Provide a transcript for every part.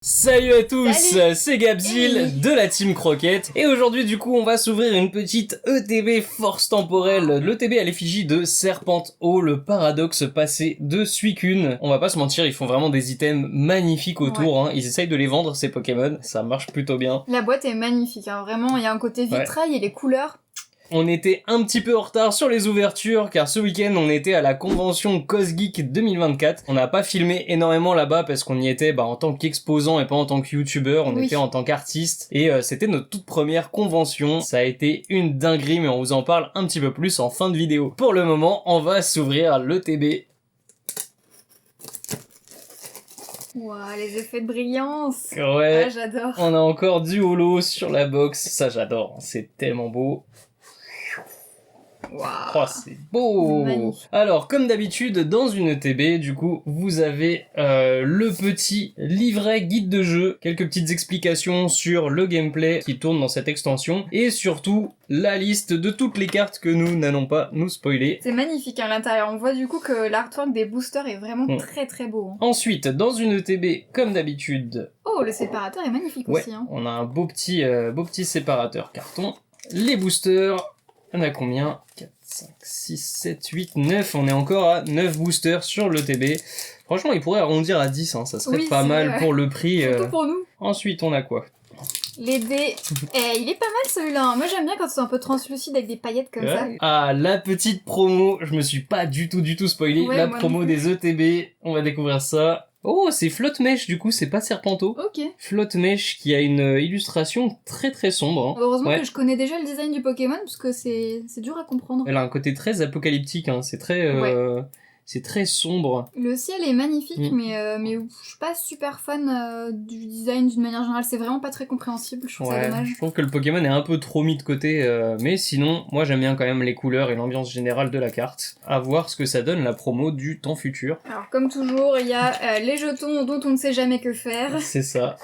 Salut à tous, Salut. c'est Gabzil Hey. de la Team Croquette et aujourd'hui du coup on va s'ouvrir une petite ETB force temporelle, l'ETB à l'effigie de Serpent-O, le paradoxe passé de Suicune. On va pas se mentir, ils font vraiment des items magnifiques autour, hein. Ils essayent de les vendre ces Pokémon, ça marche plutôt bien. La boîte est magnifique, hein. Vraiment, il y a un côté vitrail et les couleurs. On était un petit peu en retard sur les ouvertures car ce week-end on était à la convention Cosgeek 2024. On n'a pas filmé énormément là-bas parce qu'on y était en tant qu'exposant et pas en tant que youtubeur, on était en tant qu'artiste et c'était notre toute première convention. Ça a été une dinguerie mais on vous en parle un petit peu plus en fin de vidéo. Pour le moment, on va s'ouvrir l'ETB. Waouh, les effets de brillance. Ouais, Ah, j'adore. on a encore du holo sur la box, ça j'adore, c'est tellement beau. Waouh. Oh, c'est beau. Magnifique. Alors, comme d'habitude, dans une ETB, du coup, vous avez le petit livret guide de jeu, quelques petites explications sur le gameplay qui tourne dans cette extension, et surtout, la liste de toutes les cartes que nous n'allons pas nous spoiler. C'est magnifique à l'intérieur. On voit du coup que l'artwork des boosters est vraiment très très beau. Ensuite, dans une ETB, comme d'habitude... Oh, le séparateur est magnifique ouais, aussi. Hein. on a un beau petit séparateur carton. Les boosters... On a combien? 4, 5, 6, 7, 8, 9. On est encore à 9 boosters sur l'ETB. Franchement, il pourrait arrondir à 10, hein. Ça serait pas mal vrai, pour le prix. Surtout pour nous. Ensuite, on a quoi? Les dés. Il est pas mal celui-là. Hein. Moi j'aime bien quand c'est un peu translucide avec des paillettes comme ça. Ah, la petite promo. Je me suis pas du tout spoilé. Ouais, la moi promo non des ETB. On va découvrir ça. Oh, c'est Flotte Mèche, du coup, c'est pas Serpent-O. Ok. Flotte Mèche qui a une illustration très très sombre. Hein. Heureusement que je connais déjà le design du Pokémon parce que c'est dur à comprendre. Elle a un côté très apocalyptique, hein. C'est très sombre. Le ciel est magnifique, mais je suis pas super fan du design d'une manière générale. C'est vraiment pas très compréhensible, je trouve ça dommage. Je trouve que le Pokémon est un peu trop mis de côté, mais sinon, moi j'aime bien quand même les couleurs et l'ambiance générale de la carte. À voir ce que ça donne la promo du temps futur. Alors comme toujours, il y a les jetons dont on ne sait jamais que faire. C'est ça.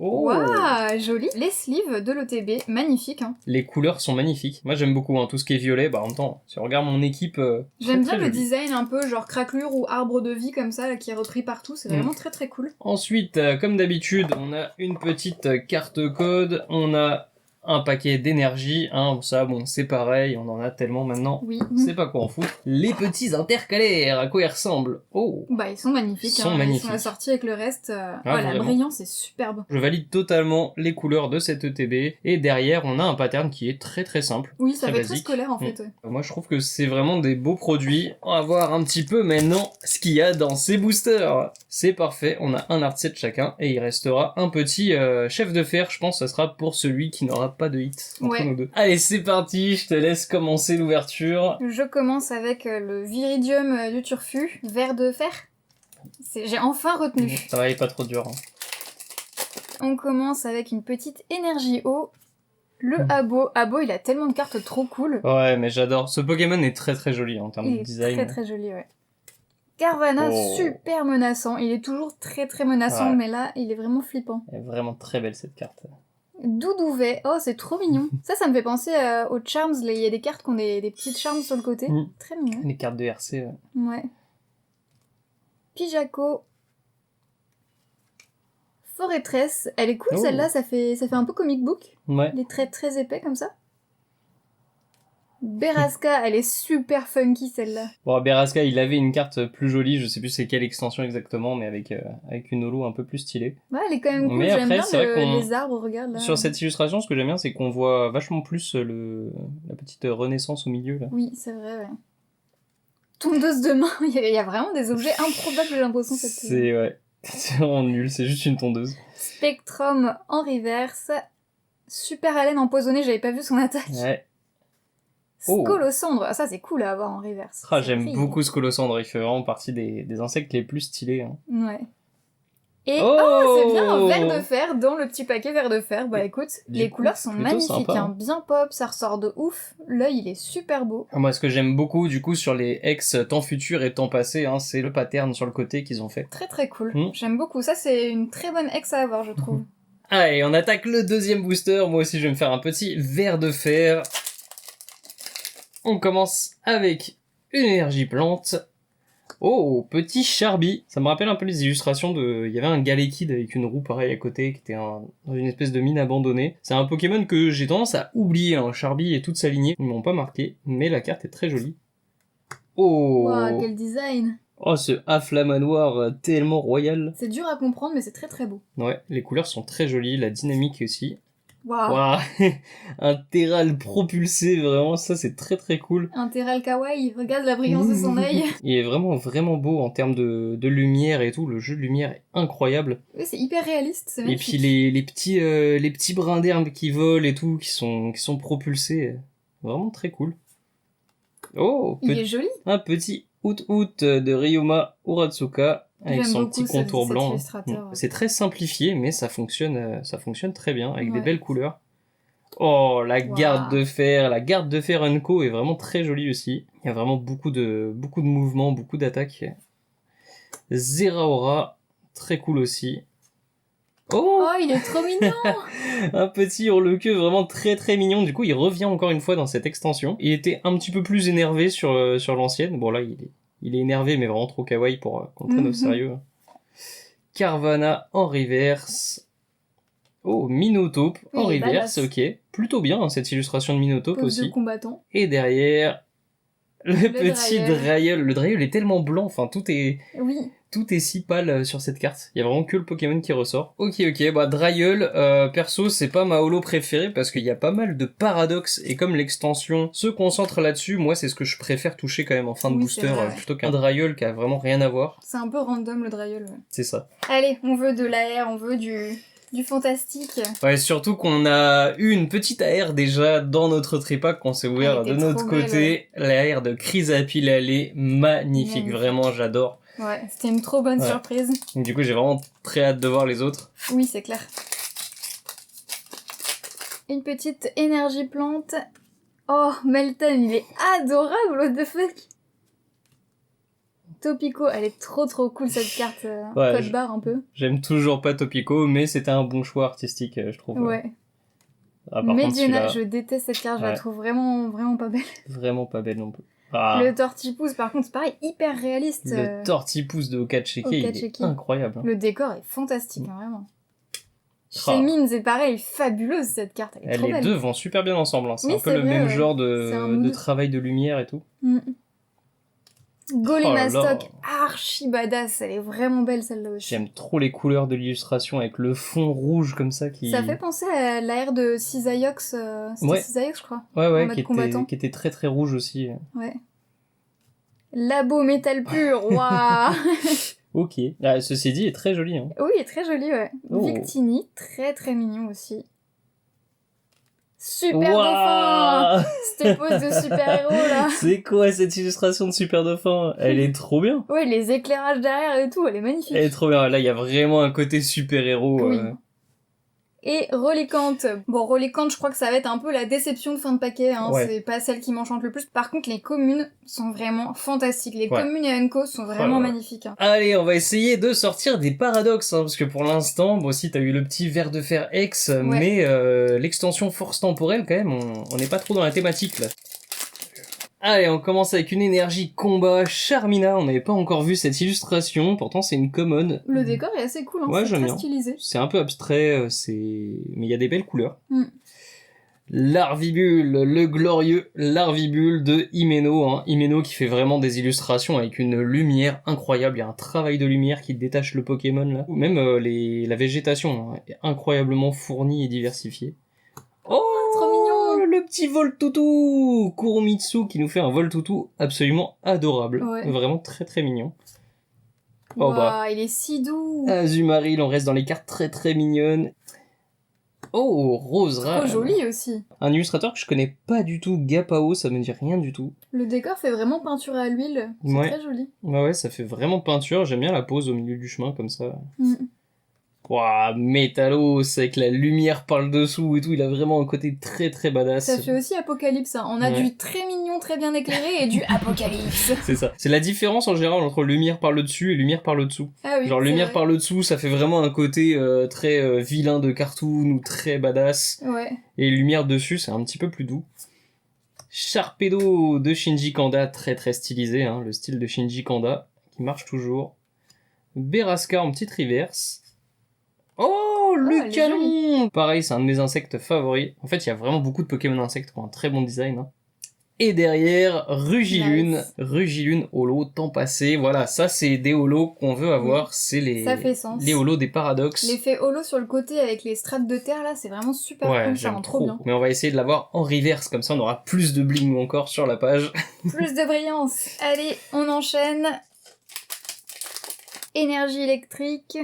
Oh. Waouh, joli. Les sleeves de l'ETB, magnifiques. Hein. Les couleurs sont magnifiques. Moi j'aime beaucoup, hein, tout ce qui est violet. En même temps, si on regarde mon équipe... J'aime bien le design un peu genre craquelure ou arbre de vie comme ça, là, qui est repris partout. C'est vraiment très très cool. Ensuite, comme d'habitude, on a une petite carte code. On a un paquet d'énergie, hein, ça bon c'est pareil, on en a tellement maintenant, c'est pas quoi en foutre. Les petits intercalaires, à quoi ils ressemblent? Oh, bah ils sont magnifiques, ils sont assortis avec le reste, la brillance est superbe. Je valide totalement les couleurs de cette ETB, et derrière on a un pattern qui est très très simple. Oui, ça fait très scolaire en fait. Ouais. Moi je trouve que c'est vraiment des beaux produits. On va voir un petit peu maintenant ce qu'il y a dans ces boosters. C'est parfait, on a un art set chacun, et il restera un petit chef de fer, je pense que ça sera pour celui qui n'aura pas de hit entre nous deux. Allez, c'est parti, je te laisse commencer l'ouverture. Je commence avec le Viridium du Turfu, vert de fer. J'ai enfin retenu. Ça va, il est pas trop dur. Hein. On commence avec une petite énergie eau. Le Abo. Abo, il a tellement de cartes trop cool. Ouais, mais j'adore. Ce Pokémon est très très joli en termes de design. Il est très très joli, ouais. Carvanha, super menaçant. Il est toujours très très menaçant, mais là, il est vraiment flippant. Elle est vraiment très belle cette carte. Doudouvet, oh c'est trop mignon. Ça me fait penser aux charms, il y a des cartes qui ont des petites charms sur le côté. Très mignon. Les cartes de RC. Ouais. Pijako. Forêtress, elle est cool celle-là, ça fait un peu comic book. Ouais. Les traits très épais comme ça. Beraska, elle est super funky celle-là. Bon, Beraska, il avait une carte plus jolie, je sais plus c'est quelle extension exactement, mais avec une holo un peu plus stylée. Ouais, elle est quand même cool, j'aime bien les arbres, regarde là. Sur cette illustration, ce que j'aime bien, c'est qu'on voit vachement plus la petite renaissance au milieu là. Oui, c'est vrai, ouais. Tondeuse de main, il y a vraiment des objets improbables, j'ai l'impression. C'est vraiment nul, c'est juste une tondeuse. Spectrum en reverse. Super haleine empoisonnée, j'avais pas vu son attaque. Ouais. Scolosandre, ça c'est cool à avoir en reverse. Ah, j'aime beaucoup Scolosandre, il fait vraiment partie des insectes les plus stylés. Hein. Ouais. Et c'est bien un vert de fer dans le petit paquet vert de fer. Bah écoute, les couleurs sont magnifiques, hein. Bien pop, ça ressort de ouf. L'œil il est super beau. Moi ce que j'aime beaucoup du coup sur les ex temps futur et temps passé, hein, c'est le pattern sur le côté qu'ils ont fait. Très très cool, j'aime beaucoup. Ça c'est une très bonne ex à avoir je trouve. Allez, on attaque le deuxième booster. Moi aussi je vais me faire un petit vert de fer. On commence avec une énergie plante, Oh, petit Charby. Ça me rappelle un peu les illustrations de... Il y avait un Galekid avec une roue pareille à côté qui était dans une espèce de mine abandonnée. C'est un Pokémon que j'ai tendance à oublier, hein. Charby et toute sa lignée. Ils m'ont pas marqué, mais la carte est très jolie. Oh, Waouh, quel design! Oh, ce Afflamanoir tellement royal. C'est dur à comprendre, mais c'est très très beau. Ouais, les couleurs sont très jolies, la dynamique aussi. Waouh! Waouh. Un Terral propulsé, vraiment, ça c'est très très cool. Un Terral kawaii, regarde la brillance de son œil. Il est vraiment vraiment beau en termes de lumière et tout, le jeu de lumière est incroyable. Oui, c'est hyper réaliste, c'est magnifique. Et puis les petits brins d'herbe qui volent et tout, qui sont propulsés, vraiment très cool. Oh, il est joli. Un petit Out de Ryoma Uratsuka avec son petit contour blanc. C'est très simplifié, mais ça fonctionne très bien avec des belles couleurs. Oh, la garde de fer Unco est vraiment très jolie aussi. Il y a vraiment beaucoup de mouvements, beaucoup d'attaques. Zeraora, très cool aussi. Oh, il est trop mignon. Un petit hurle-queue vraiment très très mignon. Du coup, il revient encore une fois dans cette extension. Il était un petit peu plus énervé sur l'ancienne. Bon, là, il est énervé, mais vraiment trop kawaii pour qu'on le prenne au sérieux. Carvanha en reverse. Oh, Minotaupe en reverse, ok. Plutôt bien, hein, cette illustration de Minotaupe aussi. De combattant. Et derrière, le petit Drayeul. Le Drayeul est tellement blanc, enfin, tout est... Oui. Tout est si pâle sur cette carte. Il y a vraiment que le Pokémon qui ressort. Ok, bah Drayeul, perso, c'est pas ma holo préférée parce qu'il y a pas mal de paradoxes et comme l'extension se concentre là-dessus, moi c'est ce que je préfère toucher quand même en fin de booster plutôt qu'un Drayeul qui a vraiment rien à voir. C'est un peu random le Drayeul. Ouais. C'est ça. Allez, on veut de l'AR, on veut du fantastique. Ouais, surtout qu'on a eu une petite AR déjà dans notre tripack qu'on s'est ouvert de notre côté. Belle, ouais. L'AR de Chrysapile, elle est magnifique. Vraiment, j'adore. Ouais, c'était une trop bonne surprise. Donc, du coup, j'ai vraiment très hâte de voir les autres. Oui, c'est clair. Une petite énergie plante. Oh, Meltan, il est adorable, what the fuck. Topico, elle est trop cool cette carte, code barre un peu. J'aime toujours pas Topico, mais c'était un bon choix artistique, je trouve. Ouais. Mediena, je déteste cette carte, je la trouve vraiment pas belle. Vraiment pas belle non plus. Ah. Le Tortipousse, par contre, c'est pareil, hyper réaliste. Le Tortipousse de Okacheki, il est incroyable. Le décor est fantastique, hein, vraiment. Chez Mine, c'est pareil, fabuleuse cette carte, elle est trop belle. Les deux vont super bien ensemble, hein. C'est un peu le même genre de travail de lumière et tout. Golémastoc, archi badass, elle est vraiment belle celle-là aussi. J'aime trop les couleurs de l'illustration avec le fond rouge comme ça qui... Ça fait penser à l'AR de Cisaiox, c'était Cisaiox je crois. Ouais, qui était très très rouge aussi. Ouais. Labo métal pur, waouh. Ok, ceci dit, il est très joli. Hein. Oui, il est très joli, ouais. Victini, très mignon aussi. Super dauphin. Cette pose de super-héros, là. C'est quoi cette illustration de super dauphin? Elle est trop bien. Ouais, les éclairages derrière et tout, elle est magnifique. Elle est trop bien. Là, il y a vraiment un côté super-héros. Oui. Et Reliquante. Bon, Reliquante, je crois que ça va être un peu la déception de fin de paquet, hein. C'est pas celle qui m'enchante le plus. Par contre, les communes sont vraiment fantastiques. Les communes et Unco sont vraiment magnifiques. Hein. Allez, on va essayer de sortir des paradoxes, hein, parce que pour l'instant, bon, si t'as eu le petit ver de fer X, mais l'extension force temporelle, quand même, on n'est pas trop dans la thématique, là. Allez, on commence avec une énergie combat Charmina. On n'avait pas encore vu cette illustration, pourtant c'est une common. Le décor est assez cool, hein. C'est très stylisé. C'est un peu abstrait, mais il y a des belles couleurs. Larvibule, le glorieux Larvibule de Himeno. Hein. Himeno qui fait vraiment des illustrations avec une lumière incroyable. Il y a un travail de lumière qui détache le Pokémon là. Même la végétation est incroyablement fournie et diversifiée. Oh, trop mignon! Le petit Voltoutou Kuromitsu qui nous fait un Voltoutou absolument adorable. Vraiment très mignon. Oh bah, il est si doux! Azumarill, on reste dans les cartes très mignonnes. Oh, Rosera. Trop joli aussi. Un illustrateur que je connais pas du tout, Gapao, ça me dit rien du tout. Le décor fait vraiment peinture à l'huile, c'est très joli. Ouais, ça fait vraiment peinture, j'aime bien la pose au milieu du chemin comme ça. Waouh, Métallos avec la lumière par le dessous et tout, il a vraiment un côté très badass. Ça fait aussi Apocalypse, hein. On a du très mignon, très bien éclairé et du Apocalypse. C'est ça. C'est la différence en général entre lumière par le dessus et lumière par le dessous. Ah oui, genre lumière par le dessous, ça fait vraiment un côté très vilain de cartoon ou très badass. Ouais. Et lumière dessus, c'est un petit peu plus doux. Sharpedo de Shinji Kanda, très stylisé, hein, le style de Shinji Kanda. qui marche toujours. Berasca en petite reverse. Oh, le canon! Pareil, c'est un de mes insectes favoris. En fait, il y a vraiment beaucoup de Pokémon insectes qui ont un très bon design. Hein. Et derrière, Rugilune. Nice. Rugilune holo, temps passé. Voilà, ça c'est des holos qu'on veut avoir. C'est les holos des paradoxes. L'effet holo sur le côté avec les strates de terre là, c'est vraiment super cool, ça rend trop bien. Mais on va essayer de l'avoir en reverse, comme ça on aura plus de bling encore sur la page. Plus de brillance. Allez, on enchaîne. Énergie électrique.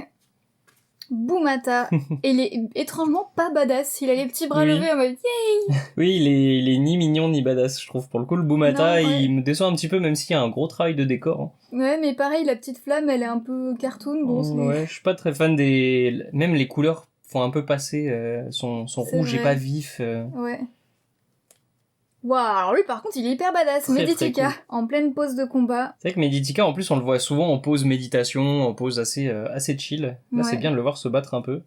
Boumata. Et il est étrangement pas badass. Il a les petits bras levés en mode yay. Oui, il est ni mignon ni badass, je trouve. Pour le coup, le Boumata, il me déçoit un petit peu, même s'il y a un gros travail de décor. Hein. Ouais, mais pareil, la petite flamme, elle est un peu cartoon. Bon, ouais, je suis pas très fan des... Même les couleurs font un peu passer. Son rouge est pas vif. Ouais. Waouh, alors lui par contre il est hyper badass, Meditika, cool. En pleine pause de combat. C'est vrai que Meditika en plus on le voit souvent en pause méditation, en pause assez chill. Là c'est bien de le voir se battre un peu.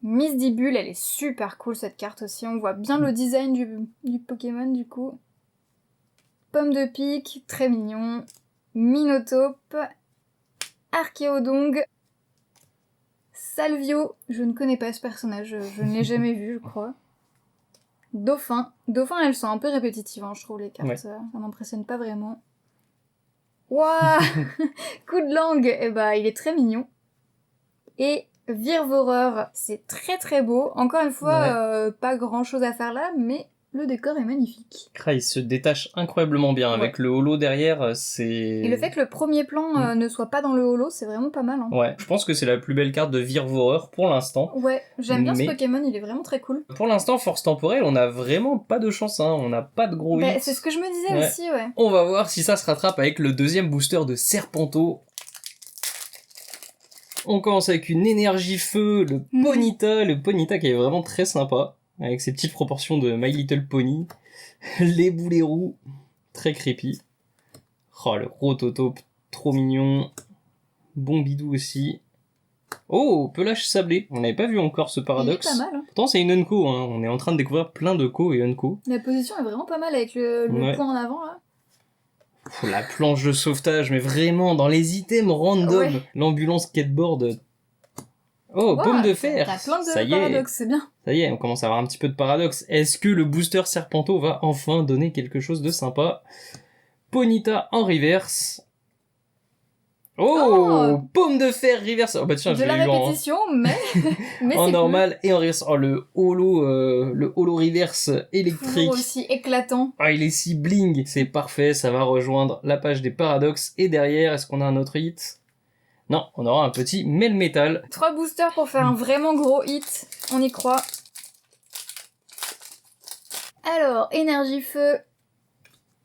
Miss Dibule, elle est super cool cette carte aussi, on voit bien le design du Pokémon du coup. Pomme de pique, très mignon. Minotape, Archéodong, Salvio, je ne connais pas ce personnage, je ne l'ai jamais vu je crois. Dauphin, elles sont un peu répétitives, hein, je trouve, les cartes. Ouais. Ça m'impressionne pas vraiment. Waouh. Coup de langue, il est très mignon. Et Virevoreur, c'est très très beau. Encore une fois, pas grand chose à faire là, mais le décor est magnifique. Il se détache incroyablement bien avec le holo derrière, c'est... Et le fait que le premier plan ne soit pas dans le holo, c'est vraiment pas mal. Hein. Ouais, je pense que c'est la plus belle carte de Virevoreur pour l'instant. Ouais, j'aime bien ce Pokémon, il est vraiment très cool. Pour l'instant, Force Temporelle, on a vraiment pas de chance, hein. On n'a pas de gros hits. C'est ce que je me disais aussi, ouais. On va voir si ça se rattrape avec le deuxième booster de Serpento. On commence avec une énergie feu, le Ponyta qui est vraiment très sympa, avec ses petites proportions de My Little Pony. Les boulets roux, très creepy. Oh, le gros Toto, trop mignon. Bon bidou aussi. Oh, pelage sablé. On n'avait pas vu encore ce paradoxe. Il est pas mal. Hein. Pourtant, c'est une Unco. Hein. On est en train de découvrir plein de Co et Unco. La position est vraiment pas mal avec le point en avant, là. La planche de sauvetage, mais vraiment, dans les items random. Ouais. L'ambulance skateboard. Oh, Paume de fer. T'as plein de paradoxes, c'est bien. Ça y est, on commence à avoir un petit peu de paradoxe. Est-ce que le booster Serpento va enfin donner quelque chose de sympa? Ponyta en reverse. Oh, Paume de fer reverse. Oh bah tiens, de la répétition, mais en normal cool. Et en reverse. Oh, le holo reverse électrique. Aussi éclatant. Ah, il est si bling. C'est parfait, ça va rejoindre la page des paradoxes. Et derrière, est-ce qu'on a un autre hit? Non, on aura un petit Melmetal. 3 boosters pour faire un vraiment gros hit. On y croit. Alors, énergie feu.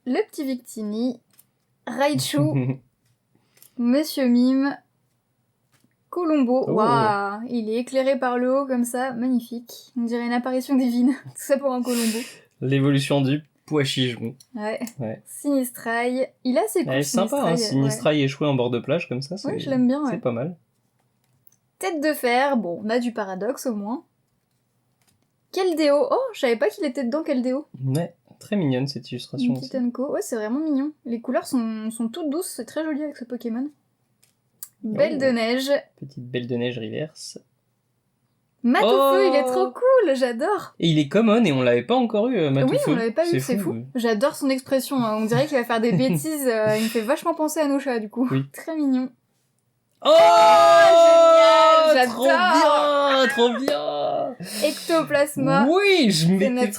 Le petit Victini. Raichu. Monsieur Mime. Colombo. Waouh, il est éclairé par le haut comme ça. Magnifique. On dirait une apparition divine. Tout ça pour un Colombo. L'évolution du Poichigeon. Ouais. Sinistrail. Il a ses coups. C'est sympa, hein, Sinistrail échoué en bord de plage comme ça. Ouais, je l'aime bien. C'est pas mal. Tête de fer. Bon, on a du paradoxe au moins. Keldeo. Oh, je savais pas qu'il était dedans, Keldeo. Ouais, très mignonne cette illustration aussi. Ouais, c'est vraiment mignon. Les couleurs sont toutes douces, c'est très joli avec ce Pokémon. Belle de neige. Petite belle de neige reverse. Matoufeu, il est trop cool, j'adore. Et il est common et on l'avait pas encore eu, Matoufeu. Oui, on l'avait pas eu, c'est fou. J'adore son expression, hein. On dirait qu'il va faire des bêtises, il me fait vachement penser à nos chats du coup. Oui. Très mignon. Oh, génial, j'adore. Trop bien. Ectoplasma. Oui, je m'étais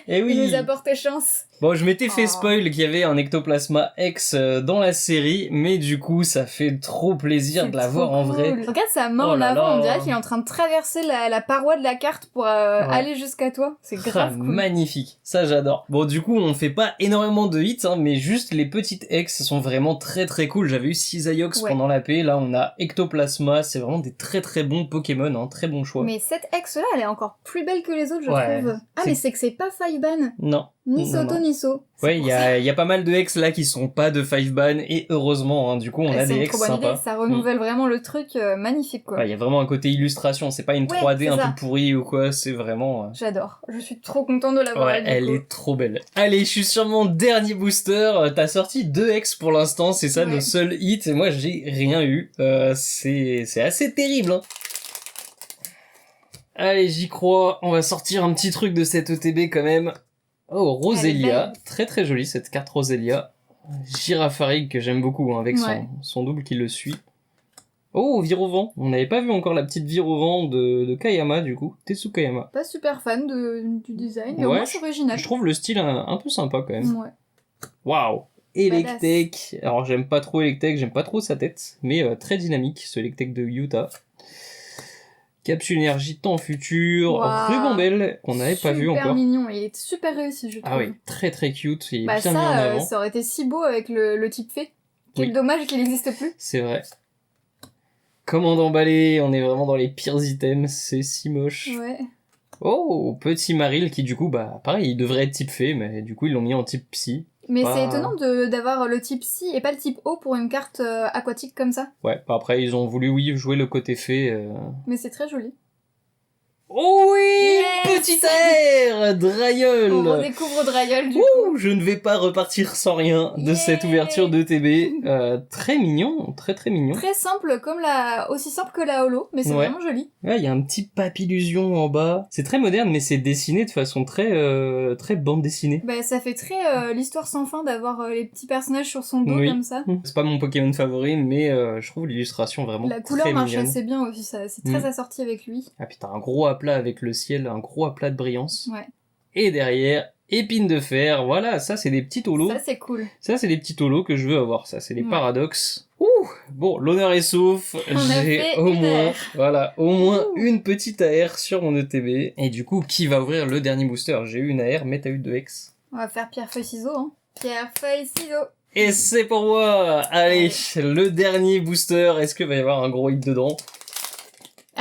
il nous a porté chance. Bon, je m'étais fait spoil qu'il y avait un Ectoplasma X dans la série, mais du coup, ça fait trop plaisir de la voir en vrai. Regarde sa main en avant, on dirait qu'il est en train de traverser la paroi de la carte pour aller jusqu'à toi. C'est grave cool. Magnifique, ça j'adore. Bon, du coup, on fait pas énormément de hits, hein, mais juste les petites X sont vraiment très très cool. J'avais eu Cisaiox pendant la paix, là on a Ectoplasma, c'est vraiment des très très bons Pokémon, hein, très bon choix. Mais cette X là, elle est encore plus belle que les autres, je Ouais, trouve. Ah, mais c'est que c'est pas Five-ban. Non. Ni Non, Soto, non. ni So. Ouais, il y a pas mal de ex là qui sont pas de 5ban, et heureusement, hein, du coup on a C'est des une ex trop bonne sympas. idée, ça renouvelle vraiment le truc magnifique, quoi. Ouais, il y a vraiment un côté illustration, c'est pas une Ouais, 3D c'est un ça. peu pourrie ou quoi, c'est vraiment... J'adore. Je suis trop contente de l'avoir. Ouais, elle est trop belle. Allez, je suis sur mon dernier booster. T'as sorti 2 ex pour l'instant, c'est ça Ouais. nos seuls hits, et moi j'ai rien eu. C'est assez terrible, hein. Allez, j'y crois. On va sortir un petit truc de cette ETB quand même. Oh, Roselia. Très très jolie cette carte Roselia. Girafarig que j'aime beaucoup, hein, avec Ouais. son double qui le suit. Oh, Virovent. On n'avait pas vu encore la petite Virovent de Kayama, du coup. Tetsu Kayama. Pas super fan du design, mais au Ouais, moins c'est original. Je trouve le style un peu sympa quand même. Ouais. Waouh. Electek. Alors j'aime pas trop Electek, j'aime pas trop sa tête, mais très dynamique ce Electek de Utah. Capsule énergie temps futur, Waouh. Rubambel qu'on n'avait pas vu encore. Super mignon, il est super réussi, je trouve. Ah oui, très très cute, il est Bah bien mis en avant. ça aurait été si beau avec le type fée. Quel Oui. dommage qu'il n'existe plus. C'est vrai. Comment d'emballer, on est vraiment dans les pires items, c'est si moche. Ouais. Oh, petit Maril qui du coup, bah pareil, il devrait être type fée, mais du coup ils l'ont mis en type psy. Mais Ah. c'est étonnant d'avoir le type psy et pas le type eau pour une carte aquatique comme ça. Ouais, bah, après ils ont voulu, oui, jouer le côté fée. Mais c'est très joli. Oh oui, Yes. petit air, Drayol. On redécouvre Drayol du coup. Ouh, je ne vais pas repartir sans rien de cette Yeah. ouverture de TB. Très mignon, très très mignon. Très simple, aussi simple que la holo, mais c'est Ouais. vraiment joli. Ouais, il y a un petit papillusion en bas. C'est très moderne, mais c'est dessiné de façon très très bande dessinée. Bah, ça fait très l'histoire sans fin d'avoir les petits personnages sur son dos Oui. comme ça. C'est pas mon Pokémon favori, mais je trouve l'illustration vraiment La couleur très marche mignonne. assez bien aussi, c'est très assorti avec lui. Ah putain, un gros aplat avec le ciel, un gros aplat de brillance. Ouais. Et derrière, épine de fer. Voilà, ça c'est des petits holos. Ça c'est cool. Ça, c'est les petits holos que je veux avoir. Ça, c'est les Ouais. paradoxes. Ouh, bon, l'honneur est sauf. On a J'ai fait au une moins, AR. voilà, au moins Ouh. une petite AR sur mon ETB. Et du coup, qui va ouvrir le dernier booster? J'ai eu une AR, mais t'as eu 2 X. On va faire pierre, feuille, ciseaux, hein. Pierre, feuille, ciseaux. Et c'est pour moi. Allez, le dernier booster. Est-ce qu'il va y avoir un gros hit dedans?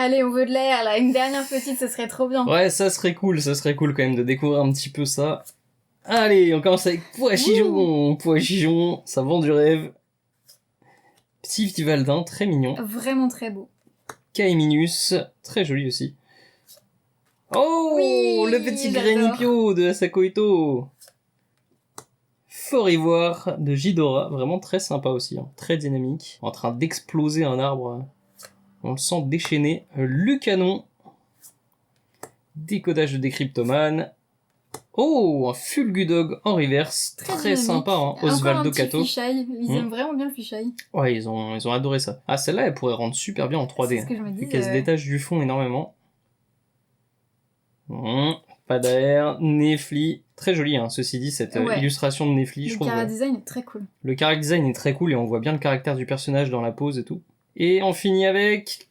Allez, on veut de l'air, là. Une dernière petite, ce serait trop bien. Ouais, ça serait cool quand même de découvrir un petit peu ça. Allez, on commence avec Poichijon. Poichijon, ça vend du rêve. Petit Vivaldin, très mignon. Vraiment très beau. Kaiminus, très joli aussi. Oh, Oui, le petit j'adore. Granipio de Asako Ito. Fort Ivoire de Jidora, vraiment très sympa aussi, hein. Très dynamique. En train d'exploser un arbre. On le sent déchaîné. Lucanon. Décodage de Décryptoman. Oh, un Fulgudog en reverse. Très dynamique. sympa, hein. Encore un Osvaldo petit Kato. fisheye. Ils aiment vraiment bien le fisheye. Ouais, ils ont adoré ça. Ah, celle-là, elle pourrait rendre super bien en 3D. C'est ce que je me dis, Vu qu'elle se détache du fond énormément. Pas d'air. Nefli. Très joli, hein, ceci dit, cette Ouais. illustration de Nefli. Je Le trouve, chara-design est très cool. le character design est très cool et on voit bien le caractère du personnage dans la pose et tout. Et on finit avec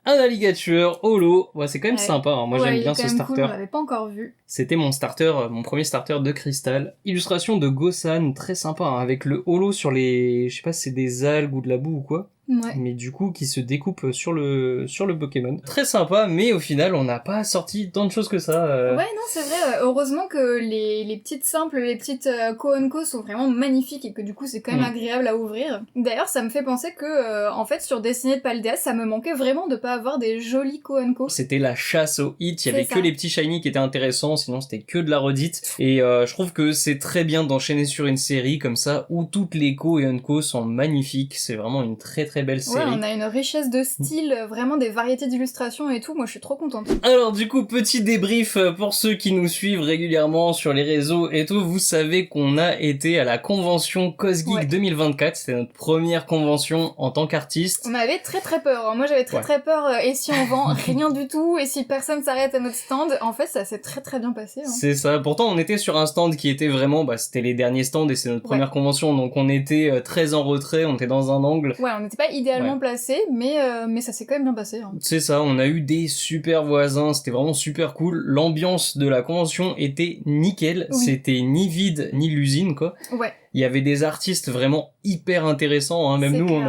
un alligator holo. Ouais, c'est quand même Ouais. sympa, hein. Moi Ouais, j'aime il est bien quand ce même starter. Cool, on l'avait pas encore vu. C'était mon starter, mon premier starter de cristal. Illustration de Gosan, très sympa, hein, avec le holo sur les... Je sais pas si c'est des algues ou de la boue ou quoi. Ouais. Mais du coup qui se découpe sur le Pokémon. Très sympa, mais au final on n'a pas sorti tant de choses que ça. Ouais, non, c'est vrai. Heureusement que les petites simples, les petites Ko sont vraiment magnifiques et que du coup c'est quand même agréable à ouvrir. D'ailleurs, ça me fait penser que en fait sur Destiné de Paldea, ça me manquait vraiment de pas avoir des jolis Ko. C'était la chasse au hit, il y avait C'est que ça. les petits shiny qui étaient intéressants, sinon c'était que de la redite. Et je trouve que c'est très bien d'enchaîner sur une série comme ça où toutes les Ko et Unko sont magnifiques. C'est vraiment une très très belle Ouais, série. on a une richesse de style, vraiment des variétés d'illustrations et tout. Moi, je suis trop contente. Alors du coup, petit débrief pour ceux qui nous suivent régulièrement sur les réseaux et tout, vous savez qu'on a été à la convention CosGeek Ouais. 2024, c'était notre première convention en tant qu'artiste. On avait très très peur. Moi, j'avais très Ouais. très peur. Et si on vend rien du tout, et si personne s'arrête à notre stand, en fait, ça s'est très très bien passé. Hein. C'est ça, pourtant on était sur un stand qui était vraiment, c'était les derniers stands et c'est notre première convention, donc on était très en retrait, on était dans un angle. Ouais, on n'était pas idéalement placé, mais ça s'est quand même bien passé. Hein. C'est ça, on a eu des super voisins, c'était vraiment super cool. L'ambiance de la convention était nickel, Oui. c'était ni vide ni l'usine quoi. Ouais. Il y avait des artistes vraiment hyper intéressants, hein. Même nous,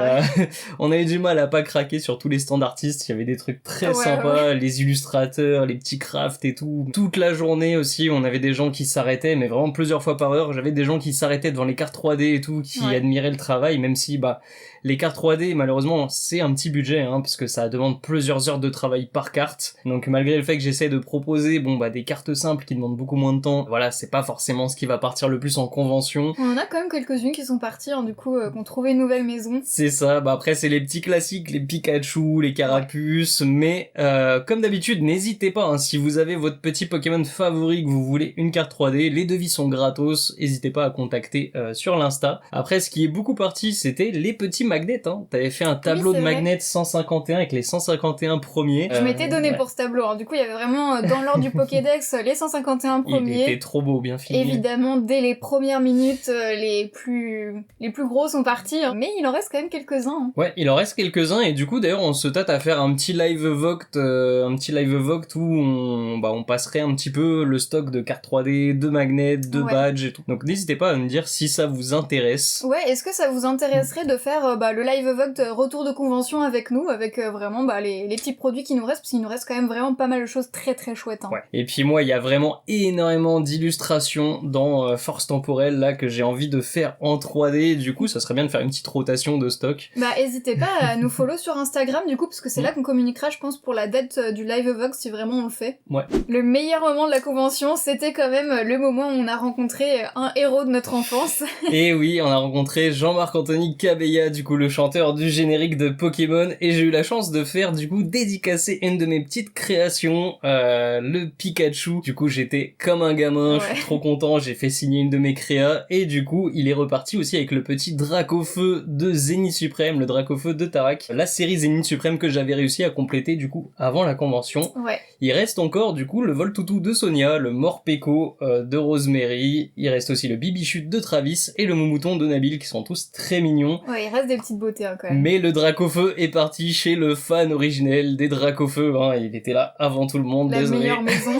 on a eu du mal à pas craquer sur tous les stands d'artistes. Il y avait des trucs très sympas, les illustrateurs, les petits crafts et tout. Toute la journée aussi, on avait des gens qui s'arrêtaient, mais vraiment plusieurs fois par heure. J'avais des gens qui s'arrêtaient devant les cartes 3D et tout, qui admiraient le travail, même si, les cartes 3D, malheureusement, c'est un petit budget, hein, parce que ça demande plusieurs heures de travail par carte. Donc, malgré le fait que j'essaie de proposer, des cartes simples qui demandent beaucoup moins de temps, voilà, c'est pas forcément ce qui va partir le plus en convention. On en a quand même quelques-unes qui sont parties, hein, du coup, qui ont trouvé une nouvelle maison. C'est ça, après, c'est les petits classiques, les Pikachu, les Carapuce, mais, comme d'habitude, n'hésitez pas, hein, si vous avez votre petit Pokémon favori, que vous voulez une carte 3D, les devis sont gratos, n'hésitez pas à contacter, sur l'Insta. Après, ce qui est beaucoup parti, c'était les petits magnets, hein. T'avais fait un tableau de magnets 151 avec les 151 premiers. Je m'étais donné pour ce tableau, hein. Du coup, il y avait vraiment, dans l'ordre du Pokédex, les 151 premiers. Il était trop beau, bien fini. Évidemment, dès les premières minutes, les plus gros sont partis, hein. Mais il en reste quand même quelques-uns, hein. Ouais, il en reste quelques-uns, et du coup, d'ailleurs, on se tâte à faire un petit live vote où on passerait un petit peu le stock de cartes 3D, de magnets, de badges et tout. Donc, n'hésitez pas à me dire si ça vous intéresse. Ouais, est-ce que ça vous intéresserait de faire, le live vote retour de convention avec nous, avec vraiment les petits produits qui nous restent, parce qu'il nous reste quand même vraiment pas mal de choses très très chouettes, hein. Ouais. Et puis moi, il y a vraiment énormément d'illustrations dans Force Temporelle là que j'ai envie de faire en 3D. Du coup, ça serait bien de faire une petite rotation de stock. Hésitez pas à nous follow sur Instagram du coup, parce que c'est là qu'on communiquera, je pense, pour la date du live Vox si vraiment on le fait. Ouais. Le meilleur moment de la convention, c'était quand même le moment où on a rencontré un héros de notre enfance. Et oui, on a rencontré Jean-Marc-Anthony Cabella, du coup le chanteur du générique de Pokémon, et j'ai eu la chance de faire du coup dédicacer une de mes petites créations, le Pikachu. Du coup, j'étais comme un gamin, je suis trop content, j'ai fait signer une de mes créas, et du coup, il est reparti aussi avec le petit Dracofeu de Zénith Suprême, le Dracofeu de Tarak, la série Zénith Suprême que j'avais réussi à compléter du coup avant la convention. Ouais. Il reste encore du coup le Voltoutou de Sonia, le Morpeko de Rosemary, il reste aussi le Bibichute de Travis et le Moumouton de Nabil qui sont tous très mignons. Ouais, il reste des petites beautés, hein, quand même. Mais le Dracofeu est parti chez le fan originel des Dracofeu, hein, il était là avant tout le monde, désolé. La meilleure maison.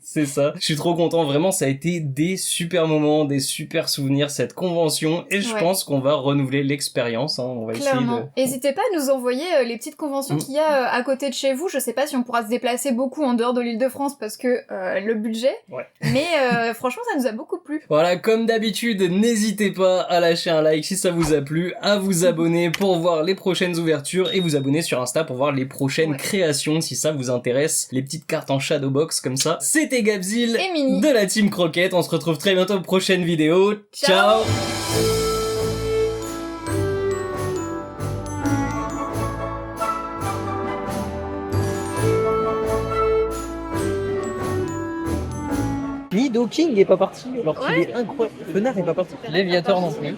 C'est ça. Je suis trop content, vraiment, ça a été des super moments, des super souvenirs, cette convention, et je pense qu'on va renouveler l'expérience, hein, on va Clairement. N'hésitez pas à nous envoyer les petites conventions qu'il y a à côté de chez vous, je sais pas si on pourra se déplacer beaucoup en dehors de l'Île-de-France parce que le budget, mais franchement ça nous a beaucoup plu. Voilà, comme d'habitude, n'hésitez pas à lâcher un like si ça vous a plu, à vous abonner pour voir les prochaines ouvertures, et vous abonner sur Insta pour voir les prochaines créations si ça vous intéresse, les petites cartes en Shadowbox comme ça. C'était Gabzil de la Team Croquette, on se retrouve très bientôt pour prochaine vidéo. Ciao. Nidoking est pas parti alors qu'il est incroyable. Fenard est pas parti. Léviator non plus.